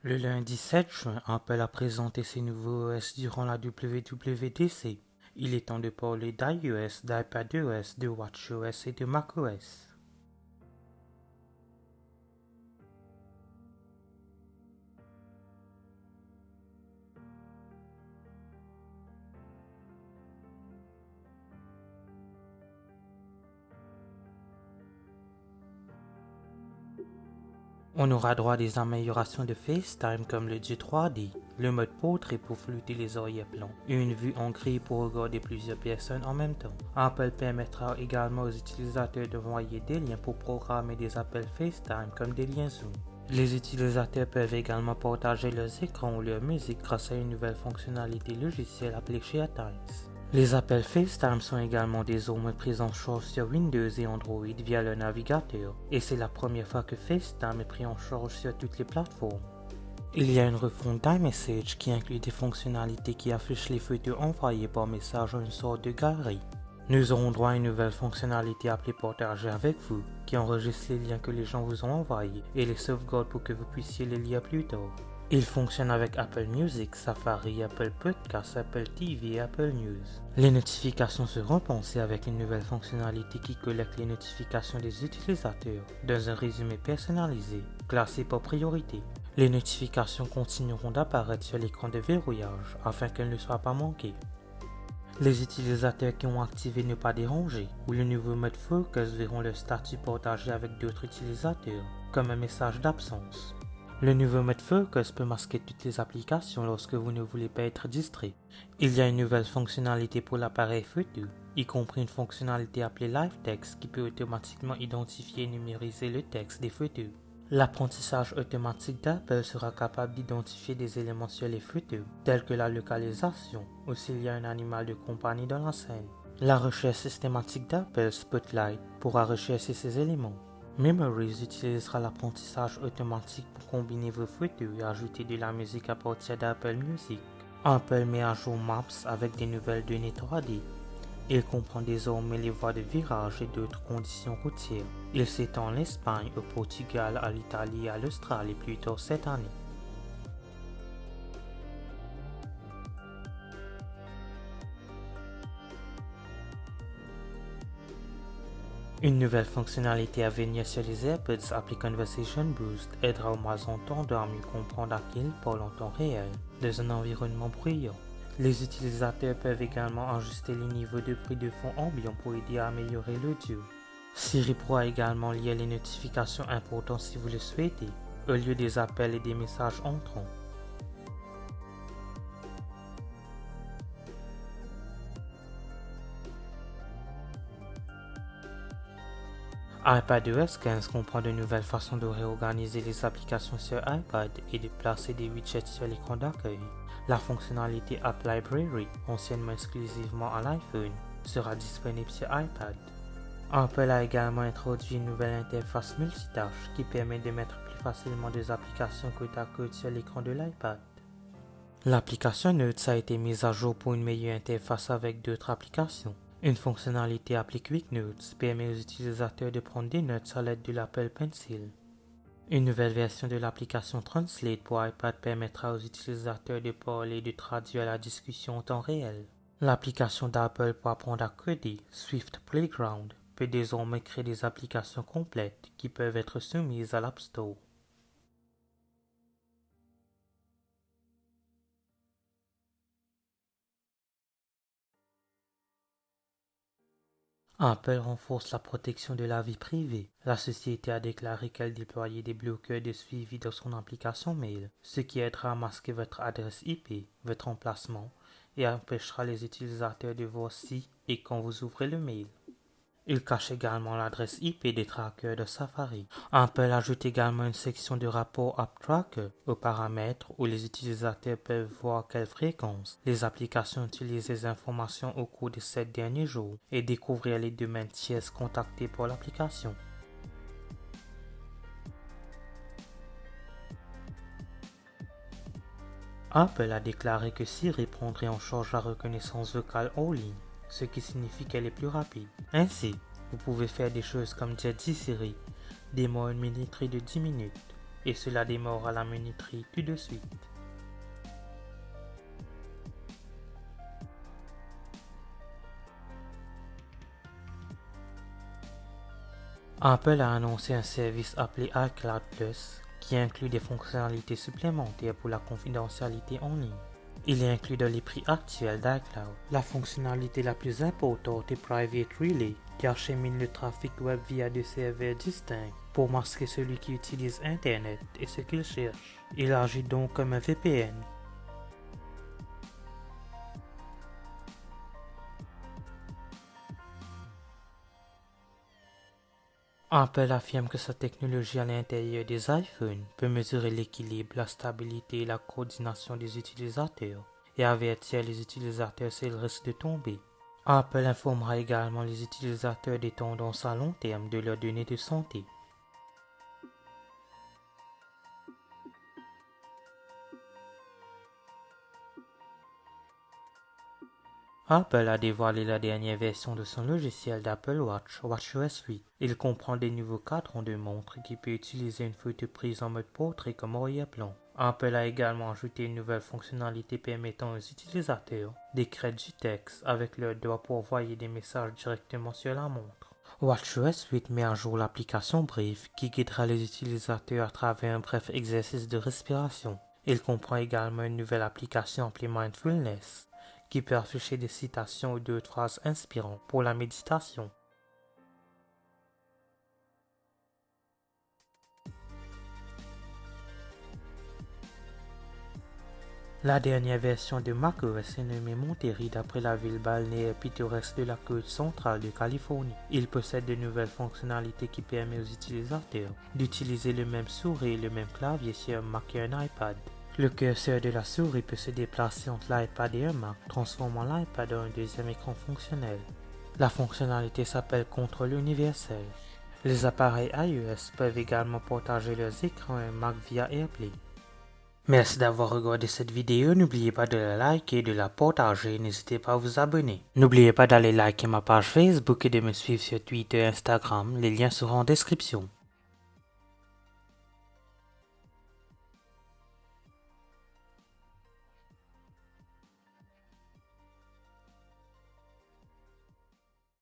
Le lundi 7 juin, Apple a présenté ses nouveaux OS durant la WWDC. Il est temps de parler d'iOS, d'iPadOS, de watchOS et de macOS. On aura droit à des améliorations de FaceTime comme le J 3D, le mode portrait pour flouter les arrière-plans, et une vue en gris pour regarder plusieurs personnes en même temps. Apple permettra également aux utilisateurs d'envoyer des liens pour programmer des appels FaceTime comme des liens Zoom. Les utilisateurs peuvent également partager leurs écrans ou leur musique grâce à une nouvelle fonctionnalité logicielle appelée ShareTimes. Les appels FaceTime sont également désormais pris en charge sur Windows et Android via le navigateur, et c'est la première fois que FaceTime est pris en charge sur toutes les plateformes. Il y a une refonte d'iMessage qui inclut des fonctionnalités qui affichent les photos envoyées par message à une sorte de galerie. Nous aurons droit à une nouvelle fonctionnalité appelée Partager avec vous, qui enregistre les liens que les gens vous ont envoyés et les sauvegarde pour que vous puissiez les lire plus tard. Il fonctionne avec Apple Music, Safari, Apple Podcasts, Apple TV et Apple News. Les notifications seront pensées avec une nouvelle fonctionnalité qui collecte les notifications des utilisateurs dans un résumé personnalisé, classé par priorité. Les notifications continueront d'apparaître sur l'écran de verrouillage afin qu'elles ne soient pas manquées. Les utilisateurs qui ont activé Ne pas déranger ou le nouveau mode Focus verront leur statut partagé avec d'autres utilisateurs, comme un message d'absence. Le nouveau mode Focus peut masquer toutes les applications lorsque vous ne voulez pas être distrait. Il y a une nouvelle fonctionnalité pour l'appareil photo, y compris une fonctionnalité appelée Live Text qui peut automatiquement identifier et numériser le texte des photos. L'apprentissage automatique d'Apple sera capable d'identifier des éléments sur les photos, tels que la localisation ou s'il y a un animal de compagnie dans la scène. La recherche systématique d'Apple Spotlight pourra rechercher ces éléments. Memories utilisera l'apprentissage automatique pour combiner vos photos et ajouter de la musique à partir d'Apple Music. Apple met à jour Maps avec des nouvelles données 3D. Il comprend désormais les voies de virage et d'autres conditions routières. Il s'étend à l'Espagne, au Portugal, à l'Italie et à l'Australie plus tard cette année. Une nouvelle fonctionnalité à venir sur les AirPods appelée Conversation Boost aidera aux malentendants à mieux comprendre à qui ils parlent en temps réel, dans un environnement bruyant. Les utilisateurs peuvent également ajuster les niveaux de bruit de fond ambiant pour aider à améliorer l'audio. Siri pourra également lire les notifications importantes si vous le souhaitez, au lieu des appels et des messages entrants. iPadOS 15 comprend de nouvelles façons de réorganiser les applications sur iPad et de placer des widgets sur l'écran d'accueil. La fonctionnalité App Library, anciennement exclusivement à l'iPhone, sera disponible sur iPad. Apple a également introduit une nouvelle interface multitâche qui permet de mettre plus facilement des applications côte à côte sur l'écran de l'iPad. L'application Notes a été mise à jour pour une meilleure interface avec d'autres applications. Une fonctionnalité appelée Quick Notes permet aux utilisateurs de prendre des notes à l'aide de l'Apple Pencil. Une nouvelle version de l'application Translate pour iPad permettra aux utilisateurs de parler et de traduire la discussion en temps réel. L'application d'Apple pour apprendre à coder, Swift Playground, peut désormais créer des applications complètes qui peuvent être soumises à l'App Store. Apple renforce la protection de la vie privée. La société a déclaré qu'elle déployait des bloqueurs de suivi dans son application mail, ce qui aidera à masquer votre adresse IP, votre emplacement, et empêchera les utilisateurs de voir si et quand vous ouvrez le mail. Il cache également l'adresse IP des trackers de Safari. Apple ajoute également une section de rapport App Tracker aux paramètres où les utilisateurs peuvent voir à quelle fréquence les applications utilisent les informations au cours des 7 derniers jours et découvrir les domaines tiers contactés par l'application. Apple a déclaré que Siri prendrait en charge la reconnaissance vocale en ligne, ce qui signifie qu'elle est plus rapide. Ainsi, vous pouvez faire des choses comme dire 10 Siri, des mots à une minuterie de 10 minutes, et cela démarre à la minuterie tout de suite. Apple a annoncé un service appelé iCloud Plus qui inclut des fonctionnalités supplémentaires pour la confidentialité en ligne. Il est inclus dans les prix actuels d'iCloud. La fonctionnalité la plus importante est Private Relay, qui achemine le trafic web via deux serveurs distincts pour masquer celui qui utilise Internet et ce qu'il cherche. Il agit donc comme un VPN. Apple affirme que sa technologie à l'intérieur des iPhones peut mesurer l'équilibre, la stabilité et la coordination des utilisateurs et avertir les utilisateurs s'ils risquent de tomber. Apple informera également les utilisateurs des tendances à long terme de leurs données de santé. Apple a dévoilé la dernière version de son logiciel d'Apple Watch, WatchOS 8. Il comprend des nouveaux cadrans de montre qui peut utiliser une photo prise en mode portrait comme arrière-plan. Apple a également ajouté une nouvelle fonctionnalité permettant aux utilisateurs d'écrire du texte avec leurs doigts pour envoyer des messages directement sur la montre. WatchOS 8 met à jour l'application Breathe qui guidera les utilisateurs à travers un bref exercice de respiration. Il comprend également une nouvelle application appelée Mindfulness qui peut afficher des citations ou d'autres phrases inspirantes pour la méditation. La dernière version de macOS est nommée Monterey d'après la ville balnéaire pittoresque de la côte centrale de Californie. Il possède de nouvelles fonctionnalités qui permettent aux utilisateurs d'utiliser le même souris et le même clavier sur un Mac et un iPad. Le curseur de la souris peut se déplacer entre l'iPad et un Mac, transformant l'iPad en un deuxième écran fonctionnel. La fonctionnalité s'appelle contrôle universel. Les appareils iOS peuvent également partager leurs écrans et un Mac via AirPlay. Merci d'avoir regardé cette vidéo, n'oubliez pas de la liker et de la partager, n'hésitez pas à vous abonner. N'oubliez pas d'aller liker ma page Facebook et de me suivre sur Twitter et Instagram, les liens seront en description.